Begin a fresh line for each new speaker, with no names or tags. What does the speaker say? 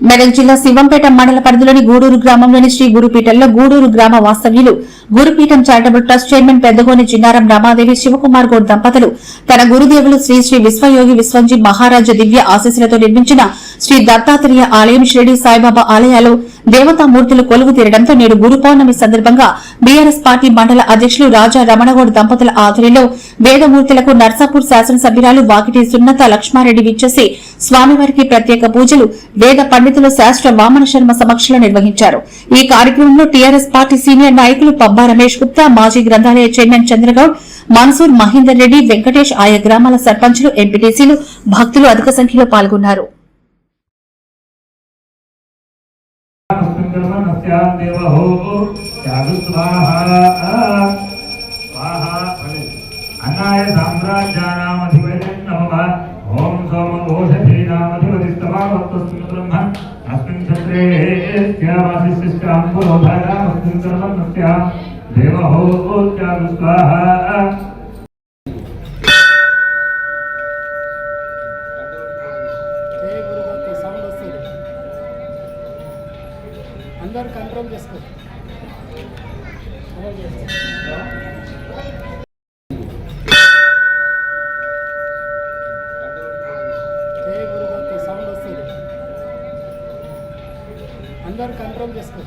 మెదక్ జిల్లా శివంపేట మండల పరిధిలోని గూడూరు గ్రామంలోని శ్రీ గురుపీఠంలో గూడూరు గ్రామ వాస్తవ్యులు Gurupeetham charitable trust chairman Peddagoni Chinnaram Ramadevi Shivakumar Goud దంపతులు తన గురుదేవులు శ్రీ శ్రీ విశ్వయోగి విశ్వంజీ మహారాజ దివ్య ఆశీస్సులతో నిర్మించిన శ్రీ దత్తాత్రేయ ఆలయం, షిరిడి సాయిబాబా ఆలయాలు దేవతామూర్తులు కొలువు తీరడంతో నేడు గురు పౌర్ణమి సందర్భంగా బీఆర్ఎస్ పార్టీ మండల అధ్యకులు రాజా రమణగౌడ్ దంపతుల ఆధ్వర్యంలో వేదమూర్తులకు నర్సాపూర్ శాసనసభ్యురాలు వాకిటి సున్నత లక్ష్మారెడ్డి విచ్చేసి స్వామివారికి ప్రత్యేక పూజలు వేద పండితులు శాస్త్ర వామన శర్మ సమక్షంలో నిర్వహించారు. ఈ కార్యక్రమంలో టీఆర్ఎస్ పార్టీ సీనియర్ నాయకులు పబ్బా రమేష్ గుప్తా, మాజీ గ్రంథాలయ చైర్మన్ చంద్రగౌడ్, మన్సూర్ మహేందర్ రెడ్డి, వెంకటేష్, ఆయా గ్రామాల సర్పంచులు, ఎంపీటీసీలు, భక్తులు అధిక సంఖ్యలో పాల్గొన్నారు.
అన్నాయ సామ్రాజ్యానామధిపతిం నమః. ఓం సోమఘోషధీనామధిపతిస్తమావత్తస్మిన్ బ్రహ్మ అస్మిన్ క్షత్రే త్యావాసిష్టాంబురోధాయామస్మిన్ కర్మణస్య దేవహోత్యాగు స్వాహా.
అందరు కంట్రోల్ చేసుకో. సౌండ్ వస్తుంది, అందరు కంట్రోల్ చేసుకో.